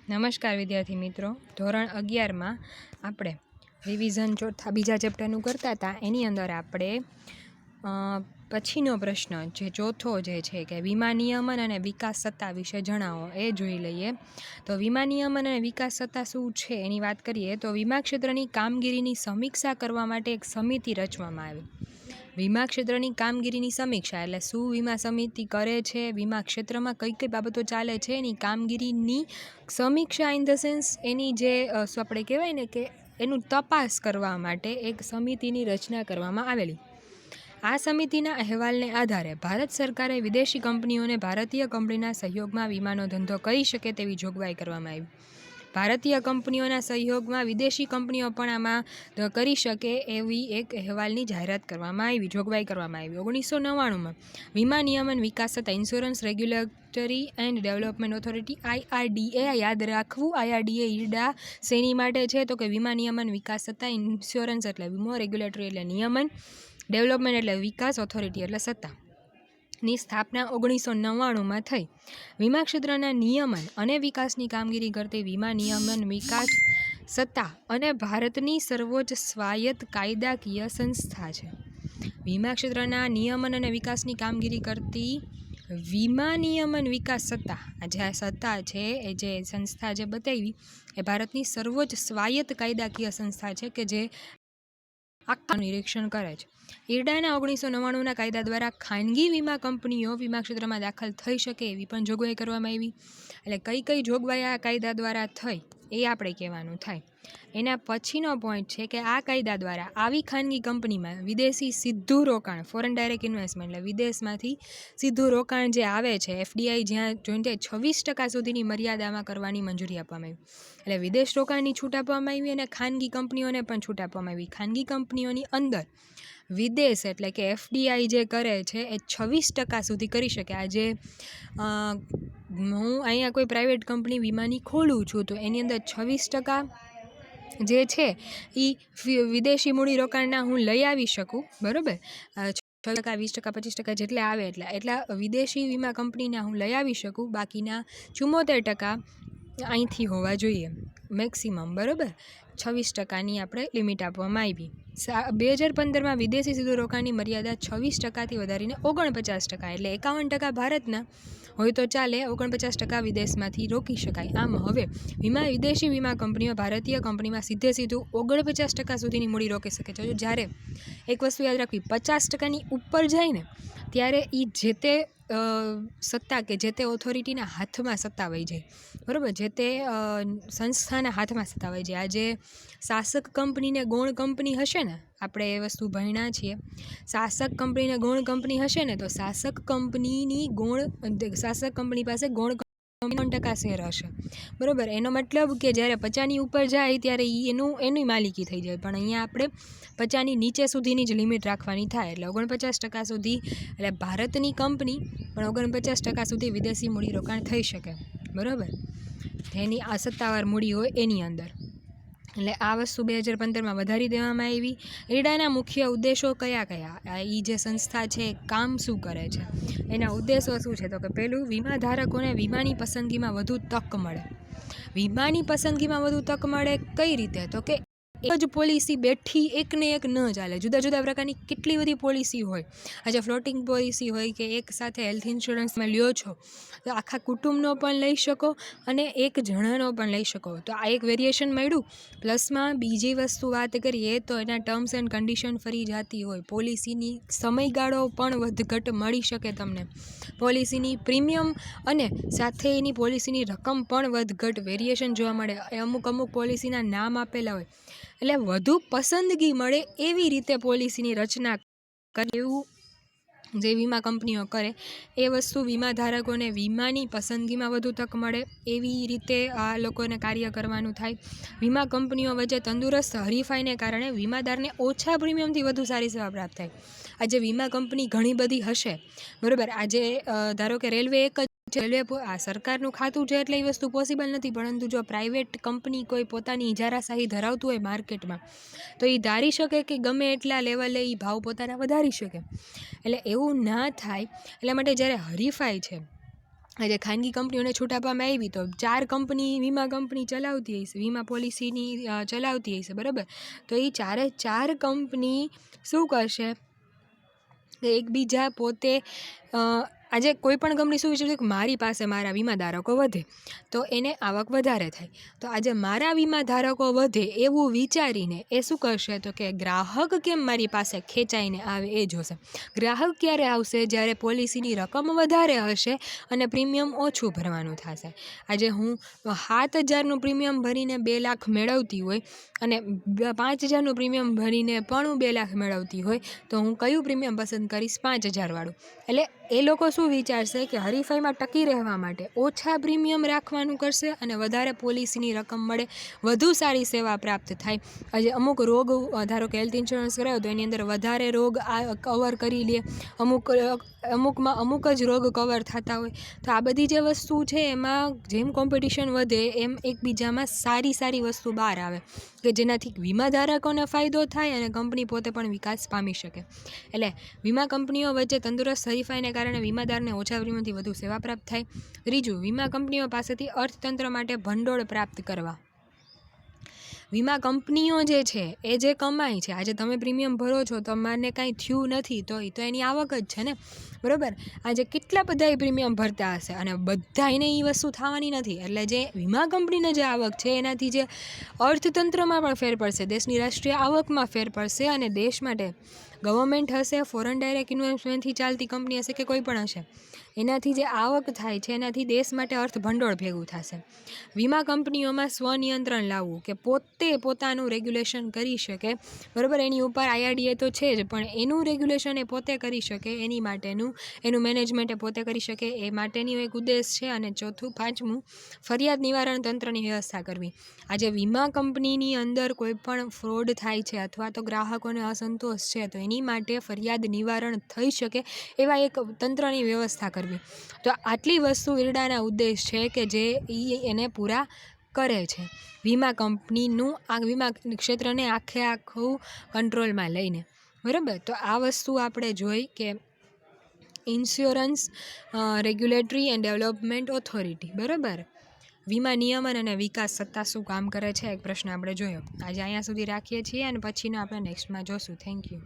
નમસ્કાર વિદ્યાર્થી મિત્રો, ધોરણ 11માં આપણે રિવિઝન ચોથા બીજા ચેપ્ટરનું કરતા હતા. એની અંદર આપણે પછીનો પ્રશ્ન જે ચોથો જે છે કે વીમા નિયમન અને વિકાસ સત્તા વિશે જણાવો, એ જોઈ લઈએ. તો વીમા નિયમન અને વિકાસ સત્તા શું છે એની વાત કરીએ તો વીમા ક્ષેત્રની કામગીરીની સમીક્ષા કરવા માટે એક સમિતિ રચવામાં આવી. વીમા ક્ષેત્રની કામગીરીની સમીક્ષા એટલે શું વીમા સમિતિ કરે છે, વીમા ક્ષેત્રમાં કઈ કઈ બાબતો ચાલે છે એની કામગીરીની સમીક્ષા ઇન ધ સેન્સ એની જે શું આપણે કહેવાય ને કે એનું તપાસ કરવા માટે એક સમિતિની રચના કરવામાં આવેલી. આ સમિતિના અહેવાલને આધારે ભારત સરકારે વિદેશી કંપનીઓને ભારતીય કંપનીના સહયોગમાં વીમાનો ધંધો કરી શકે તેવી જોગવાઈ કરવામાં આવી. ભારતીય કંપનીઓના સહયોગમાં વિદેશી કંપનીઓ પણ આમાં કરી શકે એવી એક અહેવાલની જાહેરાત કરવામાં આવી, જોગવાઈ કરવામાં આવી. 1999માં વીમા નિયમન વિકાસ સત્તા insurance regulatory and development authority IRDA, યાદ રાખવું IRDA ઈરડા શેની માટે છે તો કે વીમા નિયમન વિકાસ સત્તા. ઇન્સ્યોરન્સ એટલે વીમો, રેગ્યુલેટરી એટલે નિયમન, ડેવલપમેન્ટ એટલે વિકાસ, ઓથોરિટી એટલે સત્તા ની સ્થાપના 1999માં થઈ. વીમા ક્ષેત્રના નિયમન અને વિકાસની કામગીરી કરતી વીમા નિયમન વિકાસ સત્તા અને ભારતની સર્વોચ્ચ સ્વાયત્ત કાયદાકીય સંસ્થા છે. વીમા ક્ષેત્રના નિયમન અને વિકાસની કામગીરી કરતી વીમા નિયમન વિકાસ સત્તા, આ જે સત્તા છે એ જે સંસ્થા જે બતાવી એ ભારતની સર્વોચ્ચ સ્વાયત્ત કાયદાકીય સંસ્થા છે કે જે આખા નિરીક્ષણ કરે છે. ઈરડાના 1999ના કાયદા દ્વારા ખાનગી વીમા કંપનીઓ વીમા ક્ષેત્રમાં દાખલ થઈ શકે એવી પણ જોગવાઈ કરવામાં આવી. એટલે કઈ કઈ જોગવાઈ આ કાયદા દ્વારા થઈ એ આપણે કહેવાનું થાય. એના પછીનો પોઈન્ટ છે કે આ કાયદા દ્વારા આવી ખાનગી કંપનીમાં વિદેશી સીધું રોકાણ, ફોરેન ડાયરેક્ટ ઇન્વેસ્ટમેન્ટ એટલે વિદેશમાંથી સીધું રોકાણ જે આવે છે FDI જ્યાં જોઈને 26% સુધીની મર્યાદામાં કરવાની મંજૂરી આપવામાં આવી. એટલે વિદેશ રોકાણની છૂટ આપવામાં આવી અને ખાનગી કંપનીઓને પણ છૂટ આપવામાં આવી. ખાનગી કંપનીઓની અંદર વિદેશ એટલે કે FDI જે કરે છે એ 26% સુધી કરી શકે. આજે હું અહીંયા કોઈ પ્રાઇવેટ કંપની વીમાની ખોલું છું તો એની અંદર 26% જે છે એ વિદેશી મૂડીરોકાણના હું લઈ આવી શકું, બરાબર. 6%, 20%, 25% જેટલા આવે એટલા વિદેશી વીમા કંપનીના હું લઈ આવી શકું. બાકીના 74% અહીંથી હોવા જોઈએ મેક્સિમમ, બરાબર. 26%ની આપણે લિમિટ આપવામાં આવી. 2015માં વિદેશી સીધું રોકાણની મર્યાદા 26%થી વધારીને 49%, એટલે 51% ભારતના હોય તો ચાલે, 49% વિદેશમાંથી રોકી શકાય. આમ હવે વિદેશી વીમા કંપનીઓ ભારતીય કંપનીમાં સીધું 49% સુધીની મૂડી રોકી શકે છે. જ્યારે એક વસ્તુ યાદ રાખવી, 50%ની ઉપર જાય ને ત્યારે એ જે તે સત્તા કે જે તે ઓથોરિટીના હાથમાં સત્તા વહી જાય, બરાબર. જે તે સંસ્થાના હાથમાં સત્તા વહી જાય. આજે શાસક કંપનીને ગૌણ કંપની હશે ને, આપણે એ વસ્તુ ભણ્યા છીએ, શાસક કંપનીને ગૌણ કંપની હશે ને તો શાસક કંપની પાસે ગૌણ 50% શેર હશે, બરાબર. એનો મતલબ કે જ્યારે 50ની ઉપર જાય ત્યારે એની માલિકી થઈ જાય. પણ અહીંયા આપણે 50ની નીચે સુધીની જ લિમિટ રાખવાની થાય. એટલે 49% સુધી, એટલે ભારતની કંપની પણ 49% સુધી વિદેશી મૂડીરોકાણ થઈ શકે, બરાબર. એની આ સત્તાવાર મૂડી હોય એની અંદર. એટલે આ વસ્તુ 2015માં વધારી દેવામાં આવી. ઈરડાના મુખ્ય ઉદ્દેશો કયા કયા, એ જે સંસ્થા છે કામ શું કરે છે, એના ઉદ્દેશો શું છે તો કે પહેલું, વીમા ધારકોને વીમાની પસંદગીમાં વધુ તક મળે. વીમાની પસંદગીમાં વધુ તક મળે કઈ રીતે તો કે એક જ પોલિસી બેઠી એકને એક ન ચાલે. જુદા જુદા પ્રકારની કેટલી બધી પોલિસી હોય. આજે ફ્લોટિંગ પોલિસી હોય કે એક સાથે હેલ્થ ઇન્સ્યોરન્સમાં લ્યો છો તો આખા કુટુંબનો પણ લઈ શકો અને એક જણાનો પણ લઈ શકો. તો આ એક વેરિએશન મળ્યું. પ્લસમાં બીજી વસ્તુ વાત કરીએ તો એના ટર્મ્સ એન્ડ કન્ડિશન ફરી જતી હોય. પોલિસીની સમયગાળો પણ વધઘટ મળી શકે તમને. પોલિસીની પ્રીમિયમ અને સાથે એની પોલિસીની રકમ પણ વધઘટ વેરિએશન જોવા મળે. અમુક પોલિસીના નામ આપેલા હોય. એટલે વધુ પસંદગી મળે એવી રીતે પોલિસીની રચના કરે, એવું જે વીમા કંપનીઓ કરે એ વસ્તુ વીમા ધારકોને વીમાની પસંદગીમાં વધુ તક મળે એવી રીતે આ લોકોને કાર્ય કરવાનું થાય. વીમા કંપનીઓ વચ્ચે તંદુરસ્ત હરીફાઈને કારણે વીમાદારને ઓછા પ્રીમિયમથી વધુ સારી સેવા પ્રાપ્ત થાય. આજે વીમા કંપની ઘણી બધી હશે, બરાબર. આજે ધારો કે રેલવે એક જ રેલવે આ સરકારનું ખાતું છે એટલે એ વસ્તુ પોસિબલ નથી. પરંતુ જો પ્રાઇવેટ કંપની કોઈ પોતાની ઇજારાશાહી ધરાવતું હોય માર્કેટમાં તો એ ધારી શકે કે ગમે એટલા લેવલે એ ભાવ પોતાના વધારી શકે. એટલે એવું ના થાય એટલા માટે જ્યારે હરીફાઈ છે આજે ખાનગી કંપનીઓને છૂટ આપવામાં આવી તો 4 કંપની વીમા કંપની ચલાવતી હશે, વીમા પોલિસીની ચલાવતી હશે, બરાબર. તો એ 4 કંપની શું કરશે કે એકબીજા પોતે આજે કોઈ પણ કંપની શું વિચારશે કે મારી પાસે મારા વીમા ધારકો વધે તો એને આવક વધારે થાય. તો આજે મારા વીમા ધારકો વધે એવું વિચારીને એ શું કરશે તો કે ગ્રાહક કેમ મારી પાસે ખેંચાઈને આવે એ જોશે. ગ્રાહક ક્યારે આવશે? જ્યારે પોલિસીની રકમ વધારે હશે અને પ્રીમિયમ ઓછું ભરવાનું થશે. આજે હું 7,000નું પ્રીમિયમ ભરીને 2 લાખ મેળવતી હોય અને 5,000નું પ્રીમિયમ ભરીને પણ હું 2 લાખ મેળવતી હોય તો હું કયું પ્રીમિયમ પસંદ કરીશ? 5,000વાળું. એટલે એ લોકો શું વિચારશે કે હરીફાઈમાં ટકી રહેવા માટે ઓછા પ્રીમિયમ રાખવાનું કરશે અને વધારે પોલિસીની રકમ મળે, વધુ સારી સેવા પ્રાપ્ત થાય. આજે અમુક રોગ, ધારો કે હેલ્થ ઇન્સ્યોરન્સ કરાવ્યો તો એની અંદર વધારે રોગ કવર કરી લે, અમુકમાં અમુક જ રોગ કવર થતા હોય. તો આ બધી જે વસ્તુ છે એમાં જેમ કોમ્પિટિશન વધે એમ એકબીજામાં સારી વસ્તુ બહાર આવે કે જેનાથી વીમા ધારકોને ફાયદો થાય અને કંપની પોતે પણ વિકાસ પામી શકે. એટલે વીમા કંપનીઓ વચ્ચે તંદુરસ્ત હરીફાઈને કારણે વીમાદારને ઓછા પ્રીમિયમથી વધુ સેવા પ્રાપ્ત થાય. ત્રીજું, વીમા કંપનીઓ પાસેથી અર્થતંત્ર માટે ભંડોળ પ્રાપ્ત કરવા. વીમા કંપનીઓ જે છે એ જે કમાય છે, આજે તમે પ્રીમિયમ ભરો છો, તમારે કાંઈ થયું નથી તો એ તો એની આવક જ છે ને, બરાબર. આજે કેટલા બધાય પ્રીમિયમ ભરતા હશે અને બધાયને એ વસ્તુ થવાની નથી. એટલે જે વીમા કંપનીને જે આવક છે એનાથી જે અર્થતંત્રમાં પણ ફેર પડશે, દેશની રાષ્ટ્રીય આવકમાં ફેર પડશે અને દેશ માટે ગવર્મેન્ટ હશે, ફોરેન ડાયરેક્ટ ઇન્વેસ્ટમેન્ટથી ચાલતી કંપની હશે કે કોઈ પણ હશે, એનાથી જે આવક થાય છે એનાથી દેશ માટે અર્થ ભંડોળ ભેગું થશે. વીમા કંપનીઓમાં સ્વનિયંત્રણ લાવવું કે પોતે પોતાનું રેગ્યુલેશન કરી શકે, બરાબર. એની ઉપર IRDA તો છે જ, પણ એનું રેગ્યુલેશન એ પોતે કરી શકે, એની માટેનું એનું મેનેજમેન્ટ એ પોતે કરી શકે, એ માટેની એક ઉદ્દેશ છે. અને ચોથું, 5મું, ફરિયાદ નિવારણ તંત્રની વ્યવસ્થા કરવી. આજે વીમા કંપનીની અંદર કોઈ પણ ફ્રોડ થાય છે અથવા તો ગ્રાહકોને અસંતોષ છે તો એની માટે ફરિયાદ નિવારણ થઈ શકે એવા એક તંત્રની વ્યવસ્થા કરવી. તો આટલી વસ્તુ IRDAના ઉદ્દેશ છે કે જે એને પૂરા કરે છે વીમા કંપનીનું આ વીમા ક્ષેત્રને આખું કંટ્રોલમાં લઈને, બરાબર. તો આ વસ્તુ આપણે જોઈ કે insurance regulatory and development authority, બરાબર. વીમા નિયમન અને વિકાસ સત્તા શું કામ કરે છે એક પ્રશ્ન આપણે જોયો. આજે અહીંયા સુધી રાખીએ છીએ અને પછીનો આપણે નેક્સ્ટમાં જોશું. Thank you.